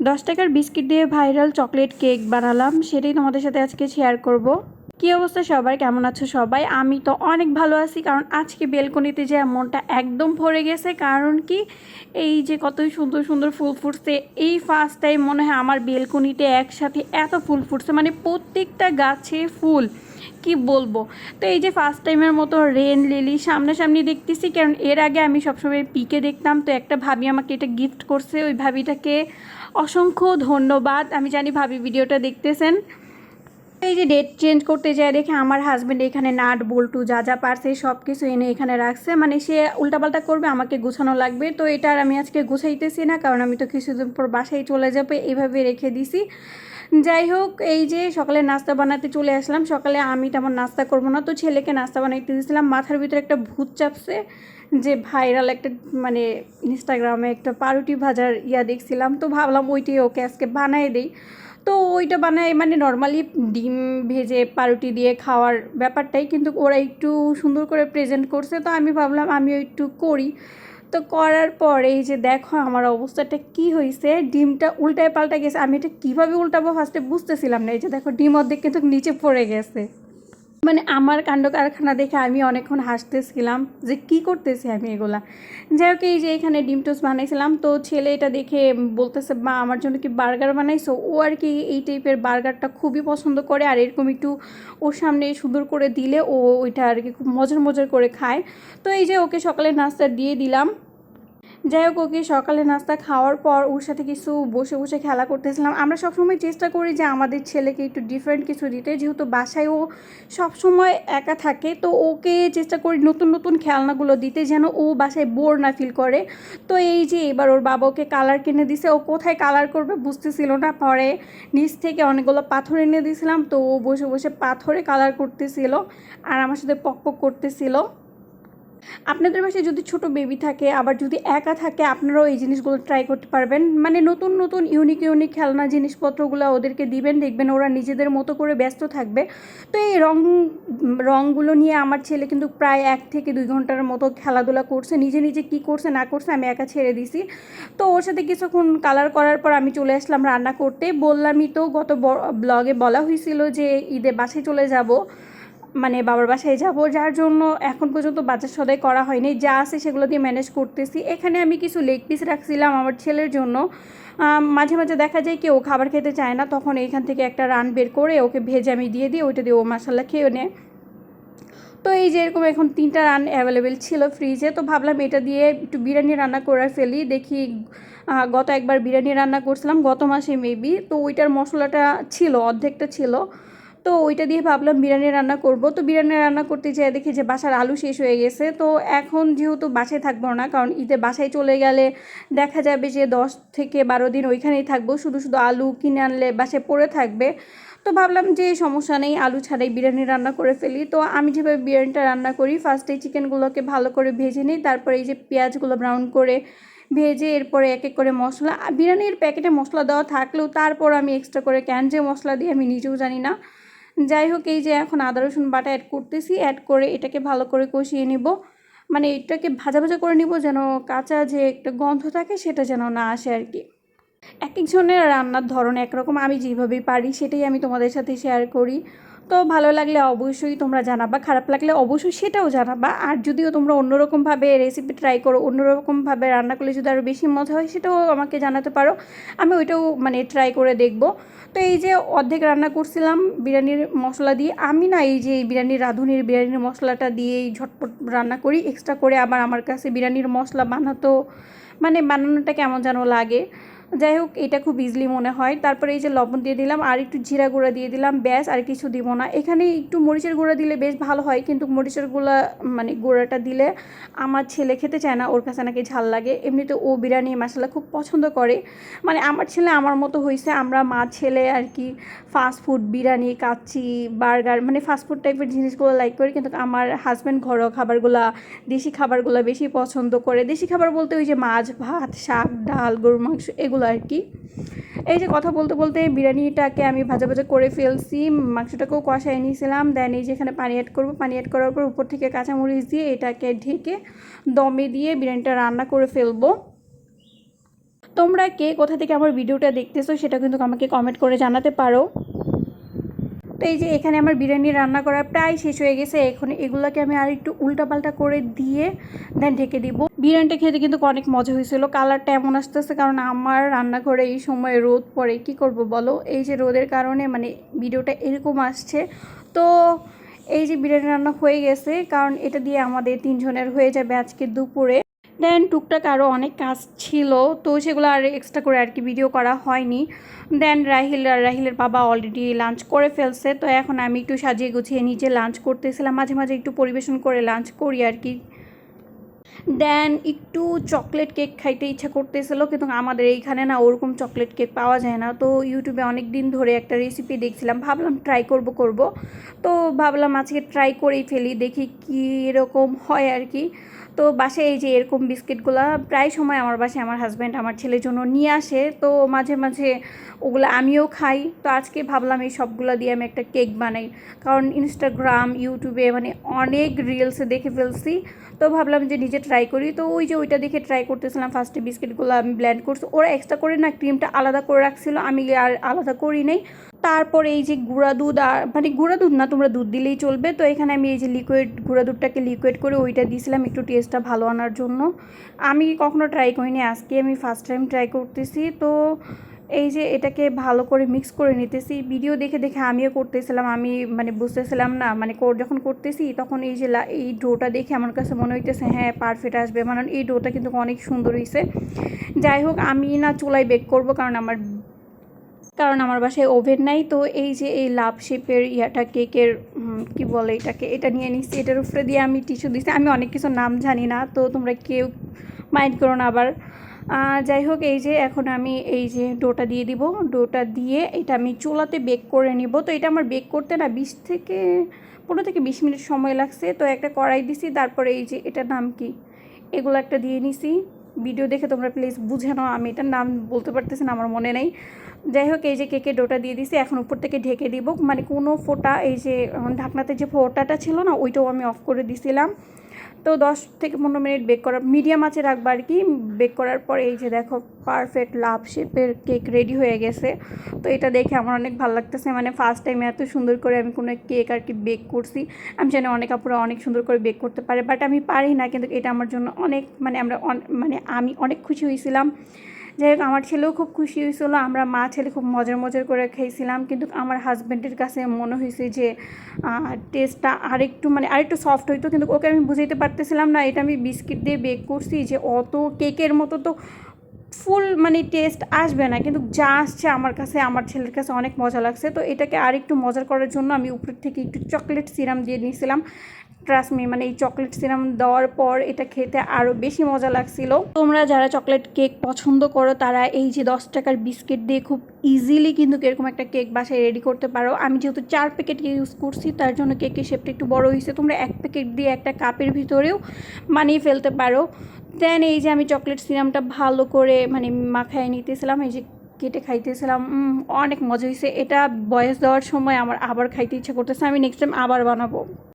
10 টাকার বিস্কিট দিয়ে viral chocolate cake বানালাম, সেটাই তোমাদের সাথে আজকে শেয়ার করব। কী অবস্থা সবার, কেমন আছো সবাই? আমি তো অনেক ভালো আছি, কারণ আজকে বেলকনিতে যে মনটা একদম ভরে গেছে। কারণ কি, এই যে কতই সুন্দর সুন্দর ফুল ফুটছে, এই ফার্স্ট টাইম মনে হয় আমার বেলকনিতে একসাথে এত ফুল ফুটছে, মানে প্রত্যেকটা গাছে ফুল, কি বলবো। তো এই যে ফার্স্ট টাইমের মতো রেন লিলি সামনাসামনি দেখতেছি, কারণ এর আগে আমি সবসময় পিকে দেখতাম। তো একটা ভাবি আমাকে এটা গিফট করছে, ওই ভাবিটাকে অসংখ্য ধন্যবাদ। আমি জানি ভাবি ভিডিওটা দেখতেছেন। এই যে ডেট চেঞ্জ করতে যায় দেখে আমার হাজব্যান্ড এখানে নাট বল্টু যা যা পারছে সব কিছু এনে এখানে রাখছে, মানে সে উল্টাপাল্টা করবে, আমাকে গুছানো লাগবে। তো এটা আর আমি আজকে গুছাইতেছি না, কারণ আমি তো কিছুদিন পর বাসায় চলে যাবে, এইভাবে রেখে দিছি। যাই হোক, এই যে সকালে নাস্তা বানাতে চলে আসলাম। সকালে আমি তেমন নাস্তা করবো না, তো ছেলেকে নাস্তা বানাইতে দিয়েছিলাম। মাথার ভিতরে একটা ভূত চাপছে, যে ভাইরাল একটা মানে ইনস্টাগ্রামে একটা পাউরুটি ভাজার দেখছিলাম। তো ভাবলাম ওইটাই ওকে আজকে বানাই দিই। তো ওইটা বানাই মানে নর্মালি ডিম ভেজে পাউরুটি দিয়ে খাওয়ার ব্যাপারটাই, কিন্তু ওরা একটু সুন্দর করে প্রেজেন্ট করছে, তো আমি ভাবলাম আমিও একটু করি। তো করার পর এই যে দেখো আমার অবস্থাটা কি হয়েছে, ডিমটা উল্টায় পাল্টা গেছে। আমি এটা কীভাবে উল্টাবো ফার্স্টে বুঝতেছিলাম না। এই যে দেখো ডিম অর্ধেক কিন্তু নিচে পড়ে গেছে। মানে আমার কাণ্ড কারখানা দেখে আমি অনেকক্ষণ হাসতেছিলাম যে কি করতেছি আমি এগুলা। যাই হোক, এই যে এখানে ডিম টোস্ট বানাইছিলাম, তো ছেলে এটা দেখে বলতেছে, মা আমার জন্য কি বার্গার বানাইছো। ও আর কি এই টাইপের বার্গারটা খুবই পছন্দ করে, আর এরকম একটু ওর সামনে সুন্দর করে দিলে ও ওইটা আর কি খুব মজার মজার করে খায়। তো এই যে ওকে সকালে নাস্তা দিয়ে দিলাম। যাই হোক, ওকে সকালে নাস্তা খাওয়ার পর ওর সাথে কিছু বসে বসে খেলা করতেছিলাম। আমরা সবসময় চেষ্টা করি যে আমাদের ছেলেকে একটু ডিফারেন্ট কিছু দিতে, যেহেতু বাসায় ও সবসময় একা থাকে। তো ওকে চেষ্টা করি নতুন নতুন খেলনাগুলো দিতে, যেন ও বাসায় বোর না ফিল করে। তো এই যে এবার ওর বাবা ওকে কালার কিনে দিছে, ও কোথায় কালার করবে বুঝতেছিল না। পরে নিচ থেকে অনেকগুলো পাথর এনে দিয়েছিলাম, তো ও বসে বসে পাথরে কালার করতেছিল আর আমার সাথে পক পক করতেছিল। আপনাদের বাসায় যদি ছোট বেবি থাকে, আবার যদি একা থাকে, আপনারাও এই জিনিসগুলো ট্রাই করতে পারবেন। মানে নতুন নতুন ইউনিক ইউনিক খেলনা জিনিসপত্রগুলো ওদেরকে দিবেন, দেখবেন ওরা নিজেদের মতো করে ব্যস্ত থাকবে। তো এই রঙগুলো নিয়ে আমার ছেলে কিন্তু প্রায় 1 থেকে 2 ঘন্টার মতো খেলাধুলা করছে। নিজে নিজে কী করছে না করছে আমি একা ছেড়ে দিছি। তো ওর সাথে কিছুক্ষণ কালার করার পর আমি চলে আসলাম রান্না করতে। বললামই তো, গত ব্লগে বলা হয়েছিল যে ঈদে বাসায় চলে যাব, মানে বাবার বাসায় যাব, যার জন্য এখন পর্যন্ত বাজার সদাই করা হয়নি। যা আছে সেগুলো দিয়ে ম্যানেজ করতেছি। এখানে আমি কিছু লেগ পিস রাখছিলাম আমার ছেলের জন্য। মাঝে মাঝে দেখা যায় কি ও খাবার খেতে চায় না, তখন এইখান থেকে একটা রান বের করে ওকে ভেজে আমি দিয়ে দিই, ওইটা দিয়ে ও মশলা খেয়ে নেয়। তো এই যে এরকম এখন 3টা রান অ্যাভেলেবেল ছিল ফ্রিজে, তো ভাবলাম এটা দিয়ে একটু বিরিয়ানি রান্না করে ফেলি। দেখি গত একবার বিরিয়ানি রান্না করছিলাম গত মাসে মেবি, তো ওইটার মশলাটা ছিল, অর্ধেকটা ছিল। তো ওইটা দিয়ে ভাবলাম বিরিয়ানি রান্না করব। তো বিরিয়ানি রান্না করতে যেয়ে দেখি যে বাসার আলু শেষ হয়ে গেছে। তো এখন যেহেতু বাসায় থাকবো না, কারণ ঈদে বাসায় চলে গেলে দেখা যাবে যে 10 থেকে 12 দিন ওইখানেই থাকবো, শুধু শুধু আলু কিনে আনলে বাসায় পড়ে থাকবে। তো ভাবলাম যে সমস্যা নেই, আলু ছাড়াই বিরিয়ানি রান্না করে ফেলি। তো আমি যেভাবে বিরিয়ানিটা রান্না করি, ফার্স্টে চিকেনগুলোকে ভালো করে ভেজে নিই, তারপরে এই যে পেঁয়াজগুলো ব্রাউন করে ভেজে এরপরে এক এক করে মশলা, বিরিয়ানির প্যাকেটে মশলা দেওয়া থাকলেও তারপর আমি এক্সট্রা করে ক্যান যে মশলা দিই আমি নিজেও জানি না। যাই হোক, এই যে এখন আদা রসুন বাটা অ্যাড করতেছি, অ্যাড করে এটাকে ভালো করে কষিয়ে নিব। মানে এটাকে ভাজা ভাজা করে নিব, যেন কাঁচা যে একটা গন্ধ থাকে সেটা যেন না আসে আর কি। এক একজনের রান্নার ধরন একরকম, আমি যেভাবেই পারি সেটাই আমি তোমাদের সাথে শেয়ার করি। তো ভালো লাগলে অবশ্যই তোমরা জানাবা, খারাপ লাগলে অবশ্যই সেটাও জানাবা। আর যদিও তোমরা অন্যরকমভাবে রেসিপি ট্রাই করো, অন্যরকমভাবে রান্না করলে যদি আরও বেশি মজা হয়, সেটাও আমাকে জানাতে পারো, আমি ওইটাও মানে ট্রাই করে দেখব। তো এই যে অর্ধেক রান্না করছিলাম বিরিয়ানির মশলা দিয়ে, আমি না এই যে বিরিয়ানির রাঁধুনির বিরিয়ানির মশলাটা দিয়েই ঝটপট রান্না করি। এক্সট্রা করে আবার আমার কাছে বিরিয়ানির মশলা মানে বানানোটা কেমন যেন লাগে। যাই হোক, এটা খুব ইজিলি মনে হয়। তারপরে এই যে লবণ দিয়ে দিলাম, আর একটু জিরা গুঁড়া দিয়ে দিলাম, ব্যাস, আর কিছু দিব না। এখানে একটু মরিচের গুঁড়া দিলে বেশ ভালো হয়, কিন্তু মরিচের গুঁড়াটা দিলে আমার ছেলে খেতে চায় না, ওর কাছে নাকি ঝাল লাগে। এমনিতে ও বিরিয়ানি মশলা খুব পছন্দ করে। মানে আমার ছেলে আমার মতো হয়েছে, আমরা মা ছেলে আর কি ফাস্টফুড, বিরিয়ানি, কাচ্চি, বার্গার, মানে ফাস্টফুড টাইপের জিনিসগুলো লাইক করি, কিন্তু আমার হাজব্যান্ড ঘরোয়া খাবারগুলো, দেশি খাবারগুলো বেশি পছন্দ করে। দেশি খাবার বলতে ওই যে মাছ ভাত শাক ডাল গরুর মাংস এগুলো আর কি। এই যে কথা বলতে বলতে বিরিয়ানিটাকে আমি ভাজা ভাজা করে ফেলছি, মাংসটাকেও কষাই নিয়েছিলাম। দেন এই যে এখানে পানি অ্যাড করবো, পানি অ্যাড করার পর উপর থেকে কাঁচামরিচ দিয়ে এটাকে ঢেকে দমে দিয়ে বিরিয়ানিটা রান্না করে ফেলবো। তোমরা কে কোথা থেকে আমার ভিডিওটা দেখতেছো সেটা কিন্তু আমাকে কমেন্ট করে জানাতে পারো। তো এই যে এখানে আমার বিরিয়ানি রান্না করা প্রায় শেষ হয়ে গেছে। এখন এগুলোকে আমি আর একটু উল্টাপাল্টা করে দিয়ে দেন ঢেকে দিব। বিরিয়ানিটা খেতে কিন্তু অনেক মজা হয়েছিল। কালারটা এমন আসতেছে কারণ আমার রান্নাঘরে এই সময় রোদ পড়ে, কি করব বলো, এই যে রোদের কারণে মানে ভিডিওটা এরকম আসছে। তো এই যে বিরিয়ানি রান্না হয়ে গেছে, কারণ এটা দিয়ে আমাদের 3 জনের হয়ে যাবে আজকে দুপুরে। দেন টুকটাক আরও অনেক কাজ ছিল, তো সেগুলো আর এক্সট্রা করে আর কি ভিডিও করা হয়নি। দেন রাহিলের বাবা অলরেডি লাঞ্চ করে ফেলছে। তো এখন আমি একটু সাজিয়ে গুছিয়ে নিজে লাঞ্চ করতেছিলাম, মাঝে মাঝে একটু পরিবেশন করে লাঞ্চ করি আর কি। দেন একটু চকলেট কেক খাইতে ইচ্ছা করতেছিল, কিন্তু আমাদের এইখানে না ওরকম চকলেট কেক পাওয়া যায় না। তো ইউটিউবে অনেক দিন ধরে একটা রেসিপি দেখছিলাম, ভাবলাম ট্রাই করব। তো ভাবলাম আজকে ট্রাই করেই ফেলি, দেখি কীরকম হয় আর কি। তো বাসায় এই যে এরকম বিস্কিটগুলো প্রায় সময় আমার বাসায় আমার হাজব্যান্ড আমার ছেলের জন্য নিয়ে আসে, তো মাঝে মাঝে ওগুলো আমিও খাই। তো আজকে ভাবলাম এই সবগুলো দিয়ে আমি একটা কেক বানাই, কারণ ইনস্টাগ্রাম ইউটিউবে মানে অনেক রিলসে দেখে ফেলছি। তো ভাবলাম যে নিজে ট্রাই করি। তো ওই যে ওইটা দেখে ট্রাই করতেছিলাম। ফার্স্টে বিস্কিটগুলো আমি ব্লেন্ড করছি, ওরা এক্সট্রা করে না ক্রিমটা আলাদা করে রাখছিল, আমি আর আলাদা করি নাই। তারপরে এই যে গুঁড়া দুধ, আর মানে গুঁড়া দুধ না, তোমরা দুধ দিলেই চলবে। তো এখানে আমি এই যে গুঁড়া দুধটাকে লিকুইড করে ওইটা দিয়েছিলাম একটু টেস্টটা ভালো আনার জন্য। আমি কখনো ট্রাই করিনি, আজকে আমি ফার্স্ট টাইম ট্রাই করতেছি। তো এই যে এটাকে ভালো করে মিক্স করে নিতেছি। ভিডিও দেখে দেখে আমিও করতেছিলাম, আমি মানে বুঝতেছিলাম না, মানে যখন করতেছি তখন এই যে এই ডোটা দেখে আমার কাছে মনে হইতেছে হ্যাঁ পারফেক্ট আসবে, মানে এই ডোটা কিন্তু অনেক সুন্দর হয়েছে। যাই হোক, আমি না চুলায় বেক করব, কারণ আমার বাসায় ওভেন নাই। তো এই যে এই লাভ শেপের ইয়াটা কেকের কি বলে এটাকে, এটা নিয়ে নিচ্ছি, এটার উপরে দিয়ে আমি টিস্যু দিচ্ছি। আমি অনেক কিছু নাম জানি না, তো তোমরা কেউ মাইন্ড করো না আবার। যাই হোক, এই যে এখন আমি এই যে ডোটা দিয়ে দিব, ডোটা দিয়ে এটা আমি চুলাতে বেক করে নিব। তো এটা আমার বেক করতে না 15 থেকে 20 মিনিট সময় লাগছে। তো একটা কড়াই দিছি, তারপরে এই যে এটার নাম কি, এগুলো একটা দিয়ে নিছি। ভিডিও দেখে তোমরা প্লিজ বুঝে নাও, আমি এটার নাম বলতে পারতেছি না, আমার মনে নেই। যাই হোক, এই যে কেকের ডোটা দিয়ে দিছি, এখন উপর থেকে ঢেকে দিব, মানে কোনো ফোঁটা, এই যে ঢাকনাতে যে ফোঁটাটা ছিল না ওইটাও আমি অফ করে দিছিলাম। তো 10 থেকে 15 মিনিট বেক করা, মিডিয়াম আঁচে রাখবো আর কি। বেক করার পরে এই যে দেখো পারফেক্ট লাভ শেপের কেক রেডি হয়ে গেছে। তো এটা দেখে আমার অনেক ভালো লাগতেছে, মানে ফার্স্ট টাইম এত সুন্দর করে আমি কোনো কেক আর কি বেক করছি। আমি জানি অনেক আপুরা অনেক সুন্দর করে বেক করতে পারে, বাট আমি পারি না, কিন্তু এটা আমার জন্য অনেক মানে আমি অনেক খুশি হয়েছিলাম। যাই হোক, আমার ছেলেও খুব খুশি হয়েছিল, আমরা মা ছেলে খুব মজার করে খাইছিলাম। কিন্তু আমার হাজব্যান্ডের কাছে মনে হয়েছে যে টেস্টটা আরেকটু সফট হইতো, কিন্তু ওকে আমি বুঝাইতে পারতেছিলাম না এটা আমি বিস্কিট দিয়ে বেক করছি, যে অত কেকের মতো তো ফুল মানে টেস্ট আসবে না, কিন্তু যা আসছে আমার কাছে, আমার ছেলের কাছে অনেক মজা লাগছে। তো এটাকে আরেকটু মজার করার জন্য আমি উপর থেকে একটু চকলেট সিরাম দিয়ে নিয়েছিলাম। ট্রাস্ট মি, মানে এই চকলেট সিরাম দেওয়ার পর এটা খেতে আরও বেশি মজা লাগছিল। তোমরা যারা চকলেট কেক পছন্দ করো তারা এই যে 10 টাকার বিস্কিট দিয়ে খুব ইজিলি কিন্তু এরকম একটা কেক বাসায় রেডি করতে পারো। আমি যেহেতু 4 প্যাকেট ইউজ করছি তার জন্য কেকের শেপটা একটু বড় হয়েছে। তোমরা 1 প্যাকেট দিয়ে একটা কাপের ভিতরেও বানিয়ে ফেলতে পারো। দেন এই যে আমি চকলেট সিরামটা ভালো করে মানে মাখায় নিতেছিলাম, এই যে কেটে খাইতেছিলাম, অনেক মজা হয়েছে। এটা বয়স দেওয়ার সময় আমার আবার খাইতে ইচ্ছা করতেছে, আমি নেক্সট টাইম আবার বানাবো।